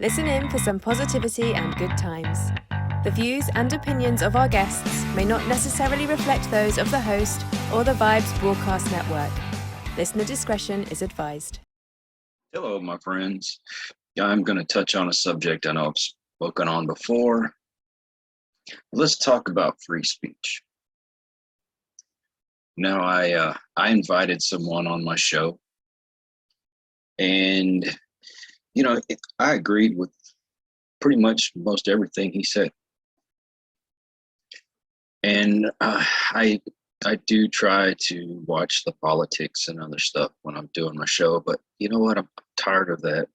Listen in for some positivity and good times. The views and opinions of our guests may not necessarily reflect those of the host or the Vibes Broadcast Network. Listener discretion is advised. Hello, my friends. I'm going to touch on a subject I know I've spoken on before. Let's talk about free speech. Now, I invited someone on my show, and I agreed with pretty much most everything he said. And I do try to watch the politics and other stuff when I'm doing my show, but you know what? I'm tired of that.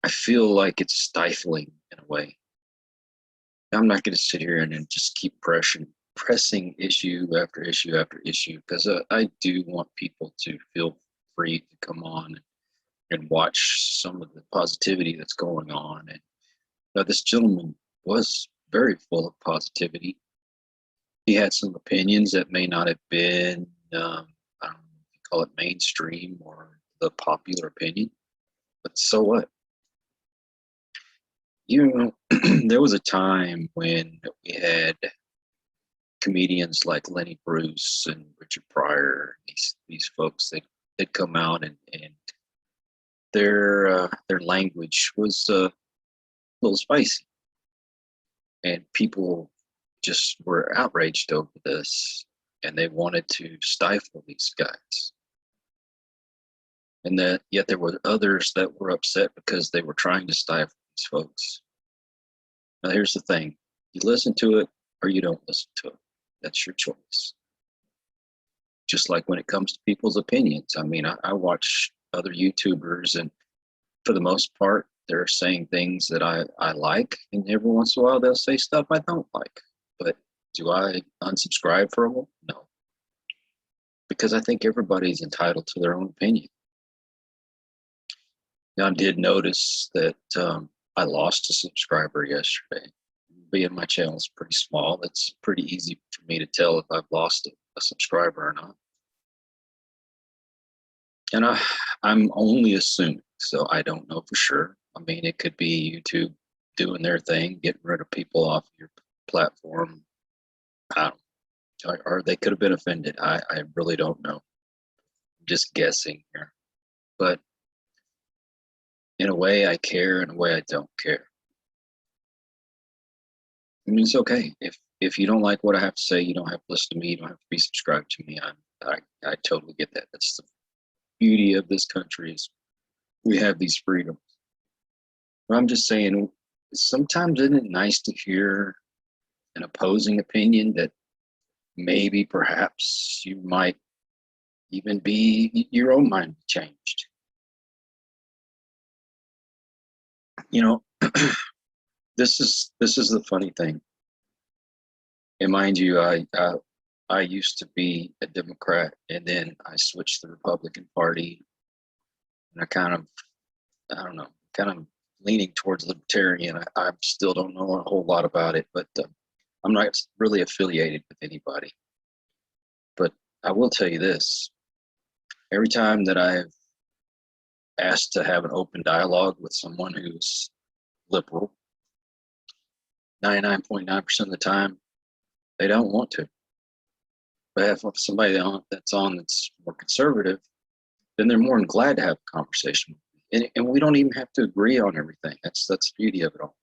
I feel like it's stifling in a way. I'm not going to sit here and just keep pressing issue after issue after issue, because I do want people to feel free to come on and watch some of the positivity that's going on. And this gentleman was very full of positivity. He had some opinions that may not have been, I don't know if you call it mainstream or the popular opinion, but so what? There was a time when we had comedians like Lenny Bruce and Richard Pryor, these folks that they'd come out and their language was a little spicy, and people just were outraged over this, and they wanted to stifle these guys. And yet there were others that were upset because they were trying to stifle these folks. Now here's the thing: you listen to it or you don't listen to it. That's your choice. Just like when it comes to people's opinions. I mean, I watch other YouTubers, and for the most part, they're saying things that I like, and every once in a while they'll say stuff I don't like. But do I unsubscribe from them? No. Because I think everybody's entitled to their own opinion. Now, I did notice that I lost a subscriber yesterday. Being my channel is pretty small, it's pretty easy for me to tell if I've lost a subscriber or not. And I'm only assuming, so I don't know for sure. I mean, it could be YouTube doing their thing, getting rid of people off your platform. I don't know. Or they could have been offended. I really don't know. I'm just guessing here. But in a way I care, in a way I don't care. I mean, it's okay. If you don't like what I have to say, you don't have to listen to me, you don't have to be subscribed to me. I totally get that. That's the beauty of this country, is we have these freedoms. But I'm just saying, sometimes isn't it nice to hear an opposing opinion that maybe perhaps you might even be your own mind changed? This is the funny thing. And mind you, I used to be a Democrat, and then I switched to the Republican Party, and I don't know, kind of leaning towards libertarian. I still don't know a whole lot about it, but I'm not really affiliated with anybody. But I will tell you this: every time that I've asked to have an open dialogue with someone who's liberal, 99.9% of the time, they don't want to. But if somebody that's more conservative, then they're more than glad to have a conversation. And we don't even have to agree on everything. That's the beauty of it all.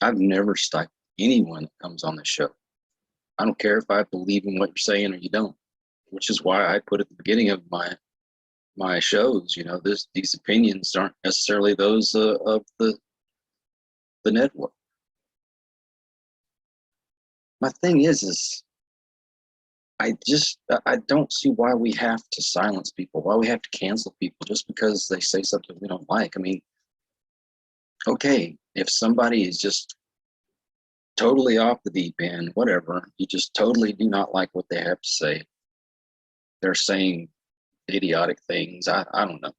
I've never stifled anyone that comes on the show. I don't care if I believe in what you're saying or you don't, which is why I put at the beginning of my shows, these opinions aren't necessarily those of the network. My thing is I don't see why we have to silence people, why we have to cancel people just because they say something we don't like. I mean, okay, if somebody is just totally off the deep end, whatever, you just totally do not like what they have to say, they're saying idiotic things, I don't know,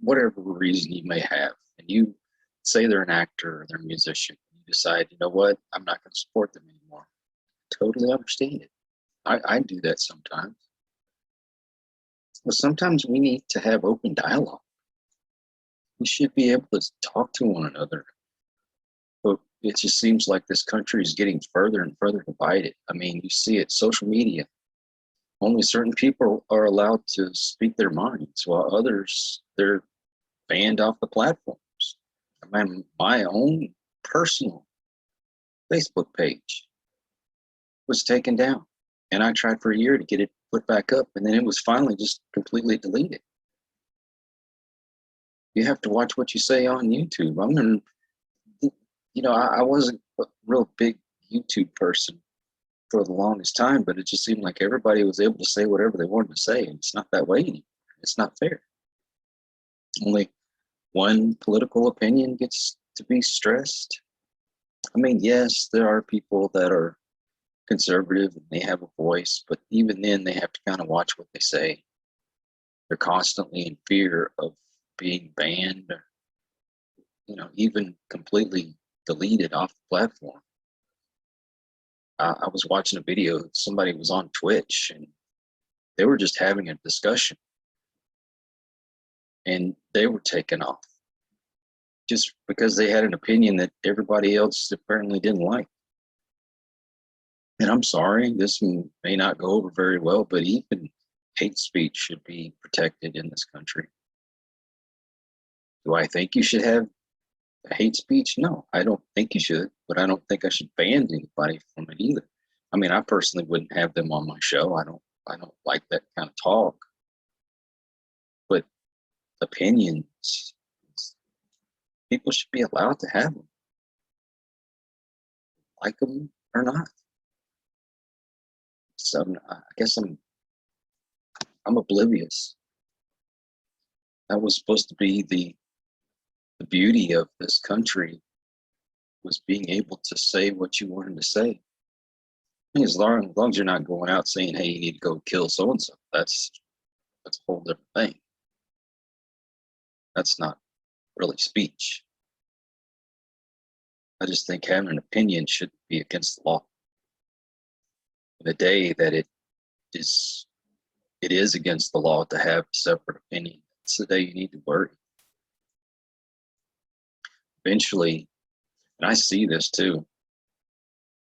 whatever reason you may have, and you say they're an actor or they're a musician, you decide, you know what, I'm not going to support them anymore. Totally understand it. I do that sometimes. But sometimes we need to have open dialogue. We should be able to talk to one another. But it just seems like this country is getting further and further divided. I mean, you see it, social media. Only certain people are allowed to speak their minds, while others, they're banned off the platforms. I mean, my own personal Facebook page was taken down, and I tried for a year to get it put back up, and then it was finally just completely deleted. You have to watch what you say on YouTube. I wasn't a real big YouTube person for the longest time, but it just seemed like everybody was able to say whatever they wanted to say, and it's not that way anymore. It's not fair. Only one political opinion gets to be stressed. I mean, yes, there are people that are conservative and they have a voice, but even then they have to kind of watch what they say. They're constantly in fear of being banned or, even completely deleted off the platform. I was watching a video, somebody was on Twitch and they were just having a discussion and they were taken off just because they had an opinion that everybody else apparently didn't like. And I'm sorry, this may not go over very well, but even hate speech should be protected in this country. Do I think you should have hate speech? No, I don't think you should, but I don't think I should ban anybody from it either. I mean, I personally wouldn't have them on my show. I don't like that kind of talk. But opinions, people should be allowed to have them, like them or not. So I guess I'm oblivious. That was supposed to be the beauty of this country, was being able to say what you wanted to say. As long as you're not going out saying, hey, you need to go kill so and so, that's a whole different thing. That's not really speech. I just think having an opinion shouldn't be against the law. The day that it is against the law to have a separate opinion, it's the day you need to worry. Eventually, and I see this too,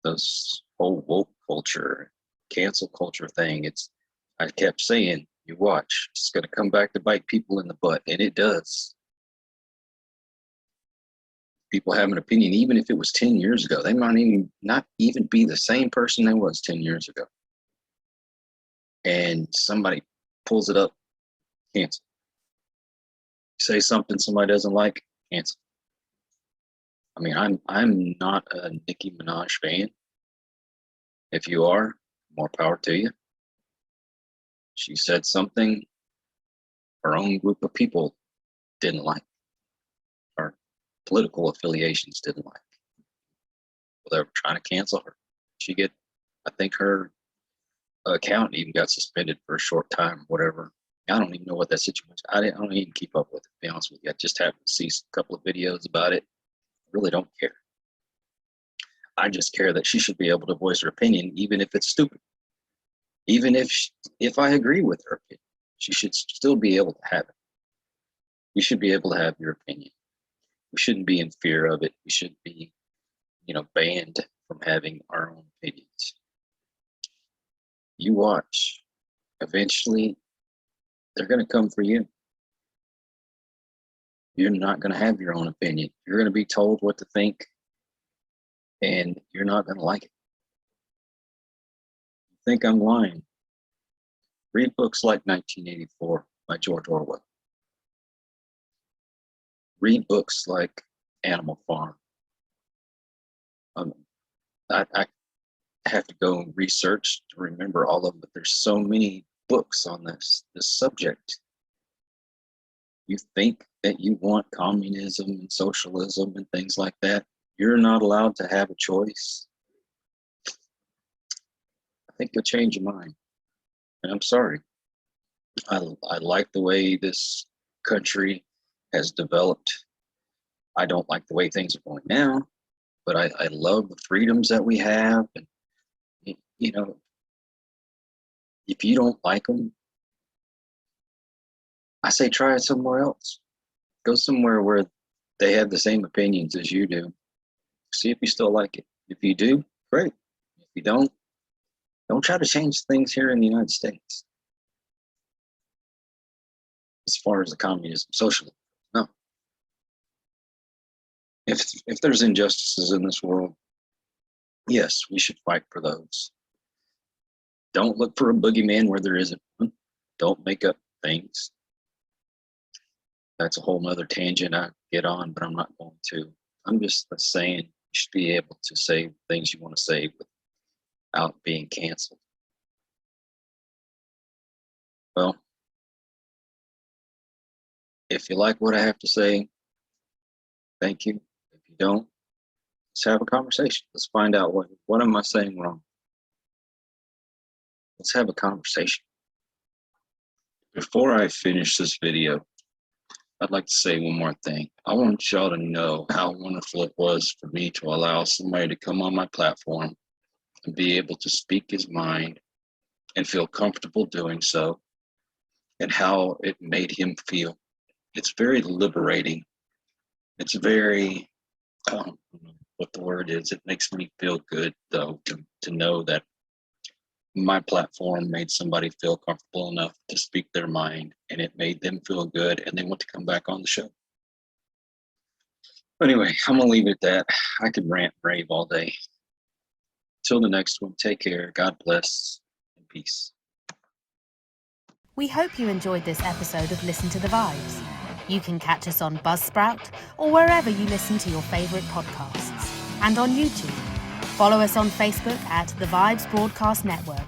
this whole woke culture, cancel culture thing, I kept saying, you watch, it's going to come back to bite people in the butt, and it does. People have an opinion, even if it was 10 years ago, they might not even be the same person they was 10 years ago. And somebody pulls it up, cancel. Say something somebody doesn't like, cancel. I mean, I'm not a Nicki Minaj fan. If you are, more power to you. She said something her own group of people didn't like, or political affiliations didn't like. Well, they were trying to cancel her. I think her account even got suspended for a short time, whatever. I don't even know what that situation was. I don't even keep up with it, to be honest with you. I just happened to see a couple of videos about it. I really don't care. I just care that she should be able to voice her opinion, even if it's stupid. Even if I agree with her opinion, she should still be able to have it. You should be able to have your opinion. We shouldn't be in fear of it. We should be, banned from having our own opinions. You watch. Eventually, they're going to come for you. You're not going to have your own opinion. You're going to be told what to think, and you're not going to like it. You think I'm lying? Read books like 1984 by George Orwell. Read books like Animal Farm. I have to go and research to remember all of them, but there's so many books on this subject. You think that you want communism and socialism and things like that, you're not allowed to have a choice. I think you'll change your mind. And I'm sorry. I like the way this country has developed. I don't like the way things are going now, but I love the freedoms that we have. And, if you don't like them, I say try it somewhere else. Go somewhere where they have the same opinions as you do. See if you still like it. If you do, great. If you don't try to change things here in the United States. As far as the communism, socialism, no. If there's injustices in this world, yes, we should fight for those. Don't look for a boogeyman where there isn't one. Don't make up things. That's a whole nother tangent I get on, but I'm not going to. I'm just saying you should be able to say things you want to say without being canceled. Well, if you like what I have to say, thank you. If you don't, let's have a conversation. Let's find out what am I saying wrong. Let's have a conversation. Before I finish this video, I'd like to say one more thing. I want y'all to know how wonderful it was for me to allow somebody to come on my platform and be able to speak his mind and feel comfortable doing so, and how it made him feel. It's very liberating. It's very, I don't know what the word is. It makes me feel good, though, to know that my platform made somebody feel comfortable enough to speak their mind, and it made them feel good, and they want to come back on the show. Anyway, I'm going to leave it at that. I could rant and rave all day. Till the next one, take care. God bless and peace. We hope you enjoyed this episode of Listen to the Vibes. You can catch us on Buzzsprout or wherever you listen to your favourite podcasts, and on YouTube. Follow us on Facebook at The Vibes Broadcast Network